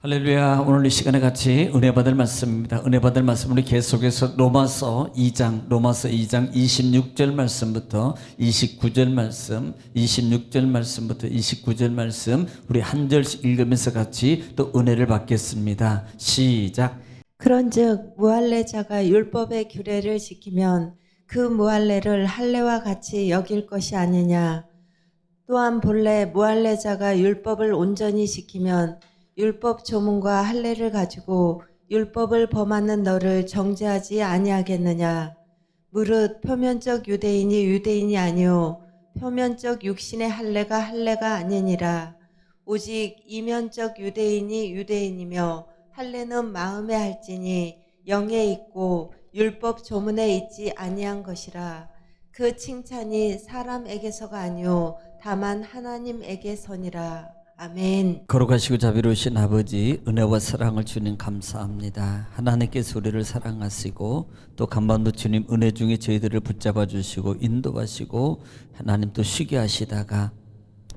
할렐루야. 오늘 이 시간에 같이 은혜 받을 말씀입니다. 은혜 받을 말씀 우리 계속해서 로마서 2장 26절 말씀부터 29절 말씀, 26절 말씀부터 29절 말씀 우리 한 절씩 읽으면서 같이 또 은혜를 받겠습니다. 시작. 그런즉 무할례자가 율법의 규례를 지키면 그 무할례를 할례와 같이 여길 것이 아니냐. 또한 본래 무할례자가 율법을 온전히 지키면 율법 조문과 할례를 가지고 율법을 범하는 너를 정죄하지 아니하겠느냐. 무릇 표면적 유대인이 유대인이 아니요 표면적 육신의 할례가 아니니라. 오직 이면적 유대인이 유대인이며 할례는 마음에 할지니 영에 있고 율법 조문에 있지 아니한 것이라. 그 칭찬이 사람에게서가 아니요 다만 하나님에게서니라. 아멘. 거룩하시고 자비로우신 아버지, 은혜와 사랑을 주님 감사합니다. 하나님께서 우리를 사랑하시고 또 간반도 주님 은혜 중에 저희들을 붙잡아 주시고 인도하시고 하나님 또 쉬게 하시다가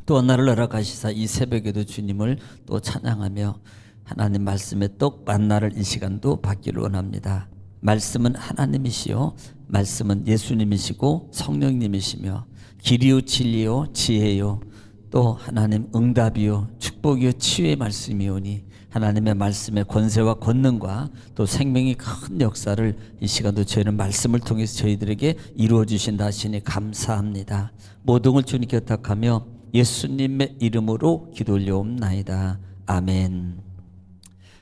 또 하나를 허락하시사 이 새벽에도 주님을 또 찬양하며 하나님 말씀의 떡 만나를 이 시간도 받기를 원합니다. 말씀은 하나님이시요 말씀은 예수님이시고 성령님이시며 길이요 진리요 지혜요 또 하나님 응답이요 축복이요 치유의 말씀이오니 하나님의 말씀의 권세와 권능과 또 생명이 큰 역사를 이 시간도 저희는 말씀을 통해서 저희들에게 이루어 주신다 하시니 감사합니다. 모든 걸 주님께 부탁하며 예수님의 이름으로 기도 올려옵나이다. 아멘.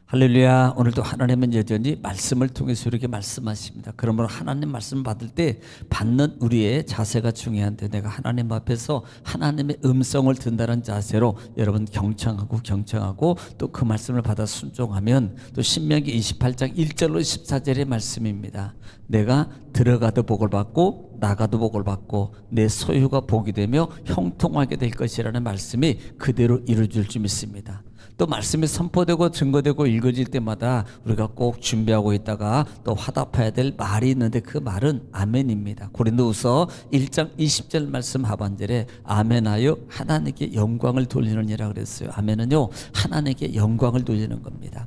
할렐루야. 오늘도 하나님은 여전히 말씀을 통해서 이렇게 말씀하십니다. 그러므로 하나님 말씀 받을 때 받는 우리의 자세가 중요한데 내가 하나님 앞에서 하나님의 음성을 듣는다는 자세로 여러분 경청하고 또 그 말씀을 받아 순종하면 또 신명기 28장 1절로 14절의 말씀입니다. 내가 들어가도 복을 받고 나가도 복을 받고 내 소유가 복이 되며 형통하게 될 것이라는 말씀이 그대로 이루어질 줄 믿습니다. 또 말씀이 선포되고 증거되고 읽어질 때마다 우리가 꼭 준비하고 있다가 또 화답해야 될 말이 있는데 그 말은 아멘입니다. 고린도후서 1장 20절 말씀 하반절에 아멘하여 하나님께 영광을 돌리느니라 그랬어요. 아멘은요 하나님께 영광을 돌리는 겁니다.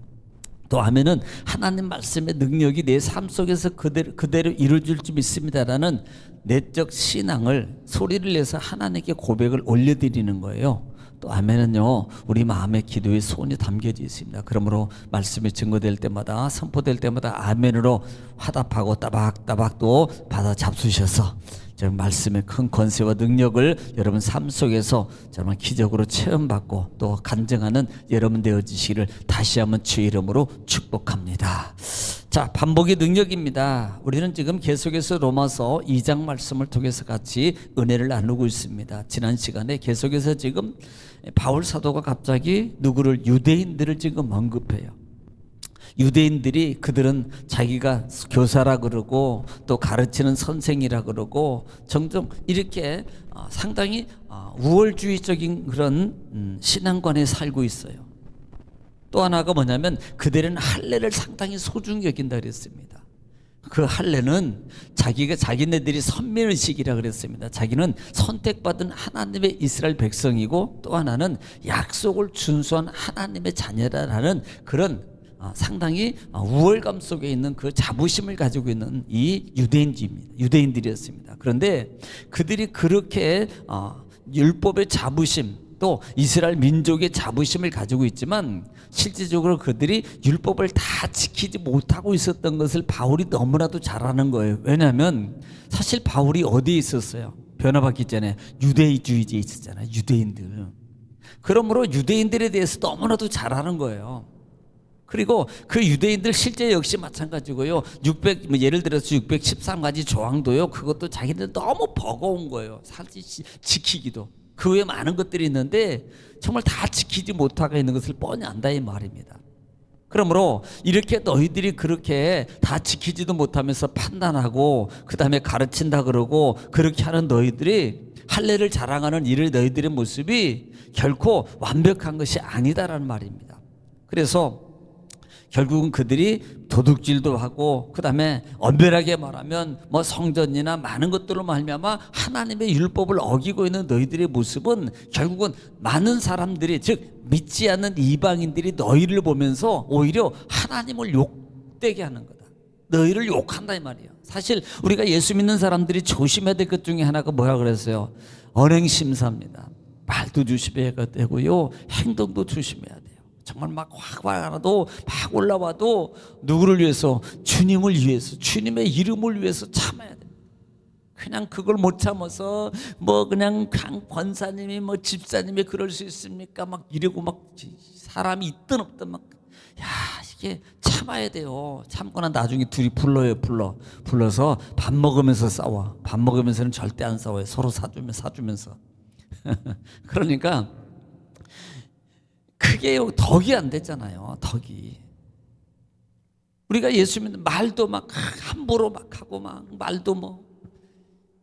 또 아멘은 하나님 말씀의 능력이 내 삶 속에서 그대로 이루어질 줄 믿습니다라는 내적 신앙을 소리를 내서 하나님께 고백을 올려드리는 거예요. 또 아멘은요 우리 마음의 기도의 소원이 담겨져 있습니다. 그러므로 말씀이 증거될 때마다 선포될 때마다 아멘으로 화답하고 따박따박 또 받아 잡수셔서 말씀의 큰 권세와 능력을 여러분 삶 속에서 정말 기적으로 체험받고 또 간증하는 여러분 되어지시기를 다시 한번 주의 이름으로 축복합니다. 자, 반복의 능력입니다. 우리는 지금 계속해서 로마서 2장 말씀을 통해서 같이 은혜를 나누고 있습니다. 지난 시간에 계속해서 지금 바울 사도가 갑자기 누구를 유대인들을 지금 언급해요. 유대인들이 그들은 자기가 교사라 그러고 또 가르치는 선생이라 그러고 종종 이렇게 상당히 우월주의적인 그런 신앙관에 살고 있어요. 또 하나가 뭐냐면 그들은 할례를 상당히 소중히 여긴다 그랬습니다. 그 할례는 자기네들이 선민의식이라 그랬습니다. 자기는 선택받은 하나님의 이스라엘 백성이고 또 하나는 약속을 준수한 하나님의 자녀라는 그런 상당히 우월감 속에 있는 그 자부심을 가지고 있는 이 유대인들이었습니다. 그런데 그들이 그렇게 율법의 자부심 또 이스라엘 민족의 자부심을 가지고 있지만 실질적으로 그들이 율법을 다 지키지 못하고 있었던 것을 바울이 너무나도 잘 아는 거예요. 왜냐하면 사실 바울이 어디에 있었어요? 변화받기 전에 유대주의자에 있었잖아요. 유대인들. 그러므로 유대인들에 대해서 너무나도 잘 아는 거예요. 그리고 그 유대인들 실제 역시 마찬가지고요. 예를 들어서 613가지 조항도요. 그것도 자기들 너무 버거운 거예요. 사실 지키기도. 그 외에 많은 것들이 있는데 정말 다 지키지 못하고 있는 것을 뻔히 안다 이 말입니다. 그러므로 이렇게 너희들이 그렇게 다 지키지도 못하면서 판단하고 그 다음에 가르친다 그러고 그렇게 하는 너희들이 할례를 자랑하는 이를 너희들의 모습이 결코 완벽한 것이 아니다라는 말입니다. 그래서 결국은 그들이 도둑질도 하고 그다음에 엄밀하게 말하면 뭐 성전이나 많은 것들로 말미암아 하나님의 율법을 어기고 있는 너희들의 모습은 결국은 많은 사람들이, 즉 믿지 않는 이방인들이 너희를 보면서 오히려 하나님을 욕되게 하는 거다. 너희를 욕한다 이 말이에요. 사실 우리가 예수 믿는 사람들이 조심해야 될 것 중에 하나가 뭐라 그랬어요? 언행심사입니다. 말도 조심해야 되고요, 행동도 조심해야 돼요. 정말 막 확 와도 막 올라와도 누구를 위해서? 주님을 위해서, 주님의 이름을 위해서 참아야 돼요. 그냥 그걸 못 참아서 뭐 그냥 권사님이 뭐 집사님이 그럴 수 있습니까? 막 이러고 막 사람이 있든 없든 막, 야, 이게 참아야 돼요. 참거나 나중에 둘이 불러서 밥 먹으면서 싸워. 밥 먹으면서는 절대 안 싸워요. 서로 사주면서. 그러니까 그게 덕이 안 됐잖아요. 덕이. 우리가 예수 믿는 말도 막 함부로 막 하고 막 말도 뭐,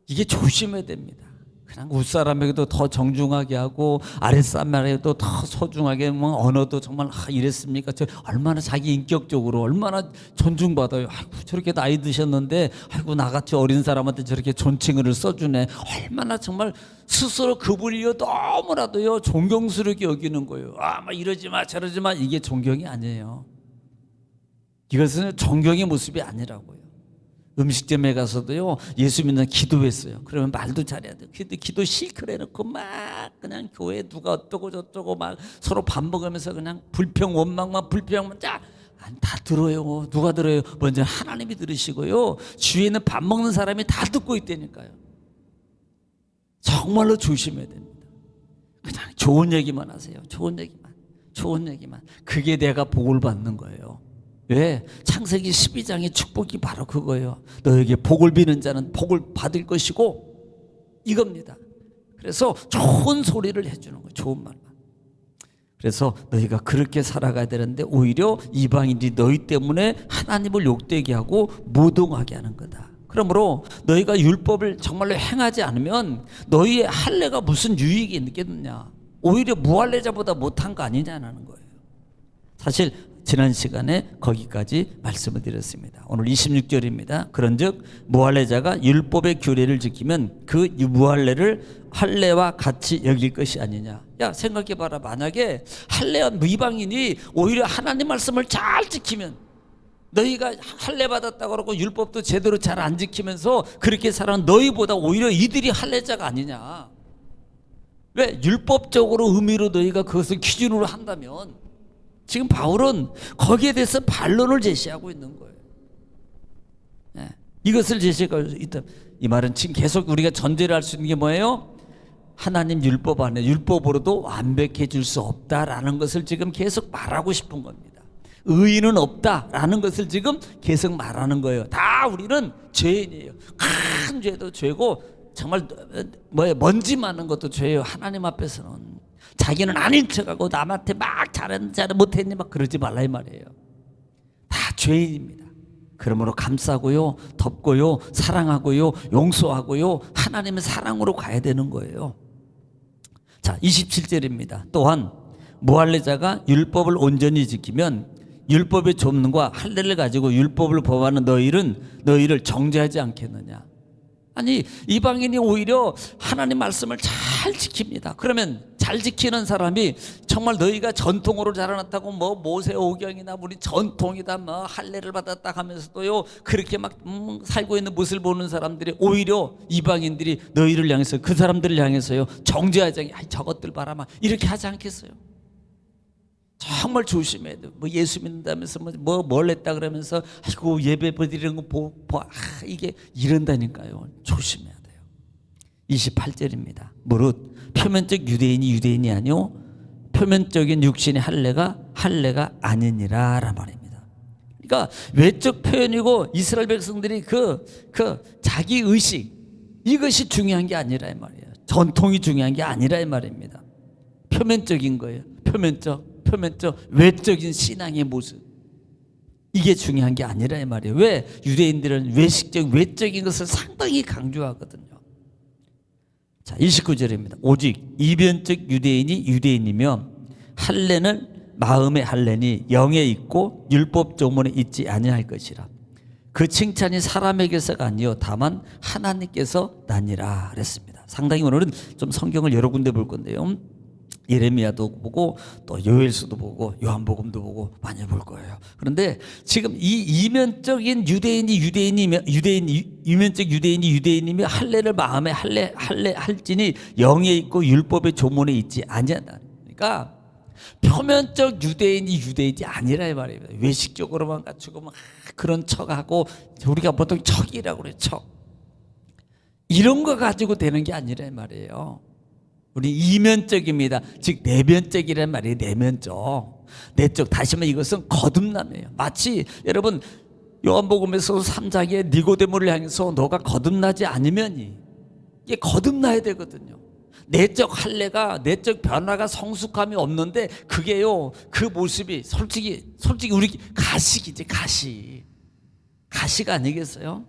이게 조심해야 됩니다. 그냥 윗사람에게도 더 정중하게 하고 아랫사람에게도 더 소중하게, 뭐 언어도 정말 이랬습니까? 얼마나 자기 인격적으로 얼마나 존중받아요. 아이고 저렇게 나이 드셨는데 아이고 나같이 어린 사람한테 저렇게 존칭을 써주네. 얼마나 정말 스스로 그분이요 너무나도요 존경스럽게 여기는 거예요. 막 이러지 마 저러지 마. 이게 존경이 아니에요. 이것은 존경의 모습이 아니라고요. 음식점에 가서도요 예수 믿는 기도했어요. 그러면 말도 잘해야 돼요. 기도 실컷 해놓고 막 그냥 교회 누가 어떠고 저떠고 막 서로 밥 먹으면서 그냥 원망만 다 들어요. 누가 들어요? 먼저 하나님이 들으시고요, 주위에 있는 밥 먹는 사람이 다 듣고 있다니까요. 정말로 조심해야 됩니다. 그냥 좋은 얘기만 하세요. 좋은 얘기만. 그게 내가 복을 받는 거예요. 왜? 창세기 12장의 축복이 바로 그거예요. 너에게 복을 비는 자는 복을 받을 것이고, 이겁니다. 그래서 좋은 소리를 해주는 거예요. 좋은 말만. 그래서 너희가 그렇게 살아가야 되는데 오히려 이방인들이 너희 때문에 하나님을 욕되게 하고 무동하게 하는 거다. 그러므로 너희가 율법을 정말로 행하지 않으면 너희의 할례가 무슨 유익이 있겠느냐, 오히려 무할례자보다 못한 거 아니냐는 거예요. 사실 지난 시간에 거기까지 말씀을 드렸습니다. 오늘 26절입니다. 그런즉 무할례자가 율법의 규례를 지키면 그 무할례를 할례와 같이 여길 것이 아니냐. 야, 생각해봐라. 만약에 할례한 이방인이 오히려 하나님 말씀을 잘 지키면, 너희가 할례 받았다고 그러고 율법도 제대로 잘 안 지키면서 그렇게 살아는 너희보다 오히려 이들이 할례자가 아니냐. 왜? 율법적으로 의미로 너희가 그것을 기준으로 한다면, 지금 바울은 거기에 대해서 반론을 제시하고 있는 거예요. 네. 이것을 제시하고 있다. 이 말은 지금 계속 우리가 전제를 할 수 있는 게 뭐예요? 하나님 율법 안에 율법으로도 완벽해질 수 없다라는 것을 지금 계속 말하고 싶은 겁니다. 의인은 없다라는 것을 지금 계속 말하는 거예요. 다 우리는 죄인이에요. 큰 죄도 죄고 정말 먼지 많은 것도 죄예요. 하나님 앞에서는. 자기는 아닌 척하고 남한테 막 잘했는지 못했니 막 그러지 말라 이 말이에요. 다 죄인입니다. 그러므로 감싸고요, 덮고요, 사랑하고요, 용서하고요, 하나님의 사랑으로 가야 되는 거예요. 자, 27절입니다. 또한 무할례자가 율법을 온전히 지키면 율법의 조문과 할례를 가지고 율법을 범하는 너희를 정죄하지 않겠느냐. 아니, 이방인이 오히려 하나님 말씀을 잘 지킵니다. 그러면 잘 지키는 사람이 정말 너희가 전통으로 자라났다고 뭐 모세오경이나 우리 전통이다 뭐 할례를 받았다 하면서도요 그렇게 막 살고 있는 모습을 보는 사람들이 오히려 이방인들이 너희를 향해서, 그 사람들을 향해서요 정죄하지 않게, 아이 저것들 봐라 막 이렇게 하지 않겠어요? 정말 조심해야 돼요. 뭐 예수 믿는다면서 뭘 했다 그러면서 아이고 예배 드리는 거 이게 이런다니까요. 조심해야 돼요. 28절입니다. 무릇 표면적 유대인이 아니요 표면적인 육신의 할례가 아니니라 라 말입니다. 그러니까 외적 표현이고 이스라엘 백성들이 그 자기 의식, 이것이 중요한 게 아니라 이 말이에요. 전통이 중요한 게 아니라 이 말입니다. 표면적인 거예요. 표면적 외적인 신앙의 모습, 이게 중요한 게 아니라 이 말이에요. 왜? 유대인들은 외적인 것을 상당히 강조하거든요. 자, 29절입니다. 오직 이변적 유대인이 유대인이며 할례는 마음의 할례니 영에 있고 율법 조문에 있지 아니할 것이라. 그 칭찬이 사람에게서가 아니요 다만 하나님께서 나니라 그랬습니다. 상당히 오늘은 좀 성경을 여러 군데 볼 건데요. 예레미야도 보고 또 요엘서도 보고 요한복음도 보고 많이 볼 거예요. 그런데 지금 이 이면적인 이면적 유대인이 할례를 마음에 할지니 영에 있고 율법의 조문에 있지 아니하다. 그러니까 표면적 유대인이 아니라 이 말입니다. 외식적으로만 갖추고 막 그런 척하고 우리가 보통 척이라고 그래요. 척. 이런 거 가지고 되는 게 아니라 이 말이에요. 우리 이면적입니다. 즉 내면적이란 말이에요. 내면적. 내적. 다시 말하면 이것은 거듭남이에요. 마치 여러분 요한복음에서 3장에 니고데모를 향해서 너가 거듭나지 않으면 이게 거듭나야 되거든요. 내적 할례가 내적 변화가 성숙함이 없는데 그게요 그 모습이 솔직히 우리 가식이지 가시가 아니겠어요?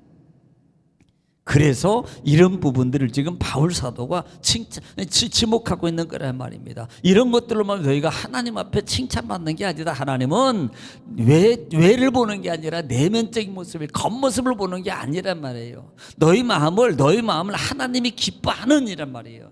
그래서 이런 부분들을 지금 바울 사도가 지목하고 있는 거란 말입니다. 이런 것들로만 너희가 하나님 앞에 칭찬받는 게 아니다. 하나님은 외를 보는 게 아니라 내면적인 모습을 겉모습을 보는 게 아니란 말이에요. 너희 마음을 하나님이 기뻐하는 이란 말이에요.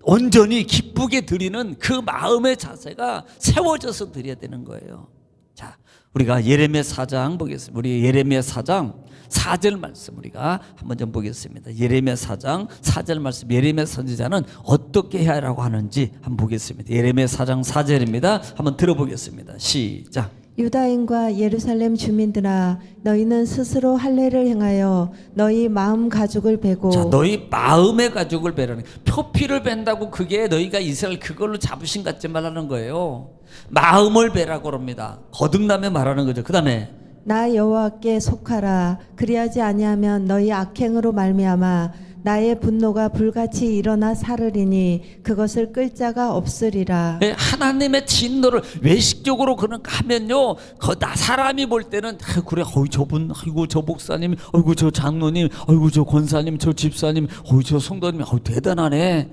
온전히 기쁘게 드리는 그 마음의 자세가 세워져서 드려야 되는 거예요. 자, 우리가 예레미야 4장 보겠습니다. 우리 예레미야 4장 4절 말씀 우리가 한번 좀 보겠습니다. 예레미야 4장 4절 말씀, 예레미야 선지자는 어떻게 해야 하라고 하는지 한번 보겠습니다. 예레미야 4장 4절입니다. 한번 들어보겠습니다. 시작. 유다인과 예루살렘 주민들아 너희는 스스로 할례를 행하여 너희 마음 가죽을 베고. 자, 너희 마음의 가죽을 베라는 표피를 벤다고 그게 너희가 이스라엘 그걸로 자부심 갖지 말라는 거예요. 마음을 베라고 합니다. 거듭나며 말하는 거죠. 그 다음에 나 여호와께 속하라. 그리하지 아니하면 너희 악행으로 말미암아 나의 분노가 불같이 일어나 사르리니 그것을 끌 자가 없으리라. 네, 하나님의 진노를 외식적으로 그런 하면요, 나 사람이 볼 때는 그래, 저분, 아이고 저 목사님, 아이고 저 장로님, 아이고 저 권사님, 저 집사님, 아이고 저 성도님, 대단하네.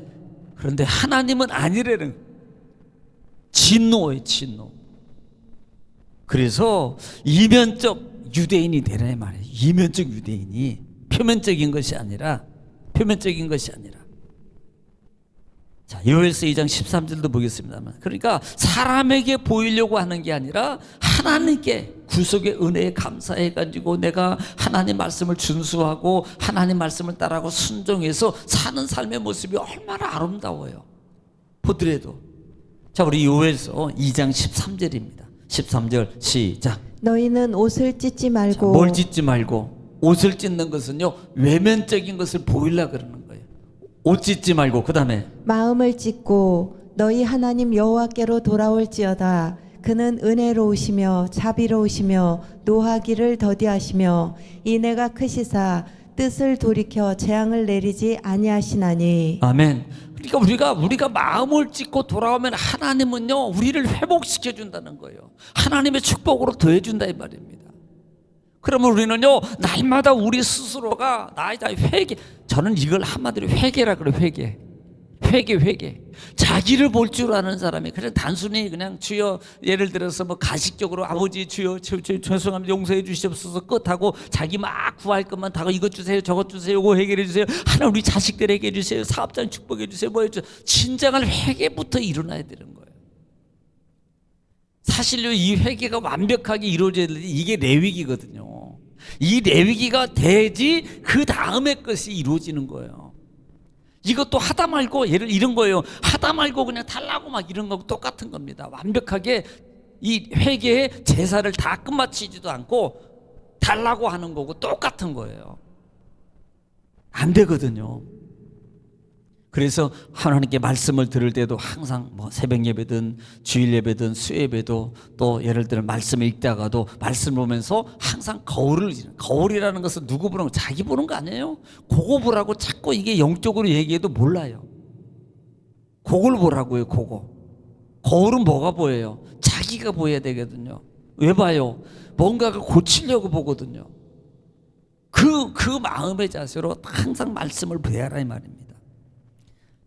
그런데 하나님은 아니래는 진노예요, 진노. 그래서 이면적 유대인이 되는 말이에요. 이면적 유대인이 표면적인 것이 아니라. 자, 요엘서 2장 13절도 보겠습니다만, 그러니까 사람에게 보이려고 하는 게 아니라 하나님께 구속의 은혜에 감사해 가지고 내가 하나님 말씀을 준수하고 하나님 말씀을 따라하고 순종해서 사는 삶의 모습이 얼마나 아름다워요. 보더라도. 자, 우리 요엘서 2장 13절입니다. 13절 시작. 너희는 옷을 찢지 말고. 자, 뭘 찢지 말고. 옷을 찢는 것은요 외면적인 것을 보이려고 그러는 거예요. 옷 찢지 말고 그 다음에 마음을 찢고 너희 하나님 여호와께로 돌아올지어다. 그는 은혜로우시며 자비로우시며 노하기를 더디하시며 인애가 크시사 뜻을 돌이켜 재앙을 내리지 아니하시나니. 아멘. 그러니까 우리가 마음을 찢고 돌아오면 하나님은요 우리를 회복시켜 준다는 거예요. 하나님의 축복으로 더해 준다 이 말입니다. 그러면 우리는요 날마다 우리 스스로가 나의 회개, 저는 이걸 한마디로 회개라 그래요. 회개. 자기를 볼 줄 아는 사람이 그냥 단순히 그냥 주여, 예를 들어서 뭐 가식적으로 아버지 주여 죄송합니다 용서해 주시옵소서 끝하고 자기 막 구할 것만 다 이것 주세요 저것 주세요 이거 해결해 주세요 하나 우리 자식들에게 해주세요 사업장 축복해 주세요 뭐 해주세요. 진정한 회개부터 일어나야 되는 거예요. 사실요 이 회개가 완벽하게 이루어져야 되는데 이게 레위기거든요. 이 레위기가 돼야지 그 다음의 것이 이루어지는 거예요. 이것도 하다 말고 예를 이런 거예요. 하다 말고 그냥 달라고 막 이런 거하고 똑같은 겁니다. 완벽하게 이 회개의 제사를 다 끝마치지도 않고 달라고 하는 거고 똑같은 거예요. 안 되거든요. 그래서 하나님께 말씀을 들을 때도 항상 뭐 새벽 예배든 주일 예배든 수예배도 또 예를 들어 말씀을 읽다가도 말씀 보면서 항상 거울이라는 것은 누구 보는 거 자기 보는 거 아니에요? 그거 보라고 자꾸 이게 영적으로 얘기해도 몰라요. 그걸 보라고요. 그거. 거울은 뭐가 보여요? 자기가 보여야 되거든요. 왜 봐요? 뭔가를 고치려고 보거든요. 그 마음의 자세로 항상 말씀을 배워라 이 말입니다.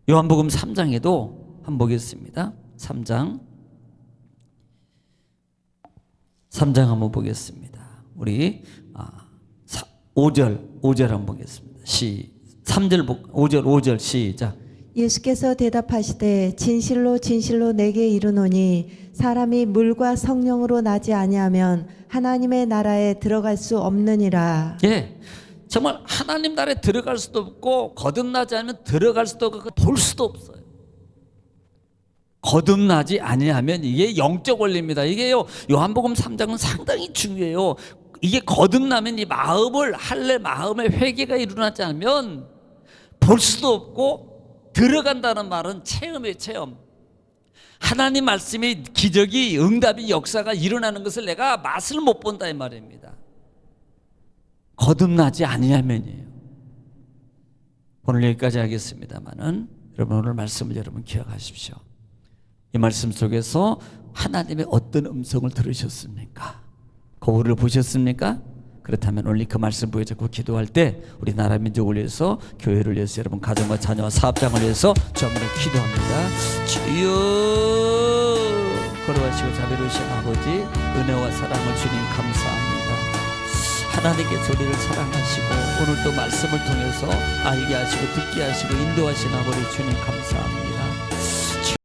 요한복음 3장에도 한번 보겠습니다. 3장 3장 한번 보겠습니다. 우리 5절 한번 보겠습니다. 3절 5절 시작. 예수께서 대답하시되 진실로 진실로 내게 이르노니 사람이 물과 성령으로 나지 아니하면 하나님의 나라에 들어갈 수 없느니라. 예, 정말 하나님 나라에 들어갈 수도 없고 거듭나지 않으면 들어갈 수도 없고 볼 수도 없어요. 거듭나지 아니하면 이게 영적 원리입니다. 이게요, 요한복음 3장은 상당히 중요해요. 이게 거듭나면 이 마음의 회개가 일어나지 않으면 볼 수도 없고 들어간다는 말은 체험이에요, 체험. 하나님 말씀의 기적이, 응답이, 역사가 일어나는 것을 내가 맛을 못 본다 이 말입니다. 거듭나지 아니하면이에요. 오늘 여기까지 하겠습니다만은 여러분 오늘 말씀을 여러분 기억하십시오. 이 말씀 속에서 하나님의 어떤 음성을 들으셨습니까? 거울을 보셨습니까? 그렇다면 오늘 그 말씀 보여주고 기도할 때 우리 나라 민족을 위해서, 교회를 위해서, 여러분 가정과 자녀와 사업장을 위해서 전문으로 기도합니다. 주여, 걸어가시고 자비로우신 아버지, 은혜와 사랑을 주님 감사합니다. 하나님께 저희를 사랑하시고 오늘 또 말씀을 통해서 알게 하시고 듣게 하시고 인도하신 아버지 주님 감사합니다.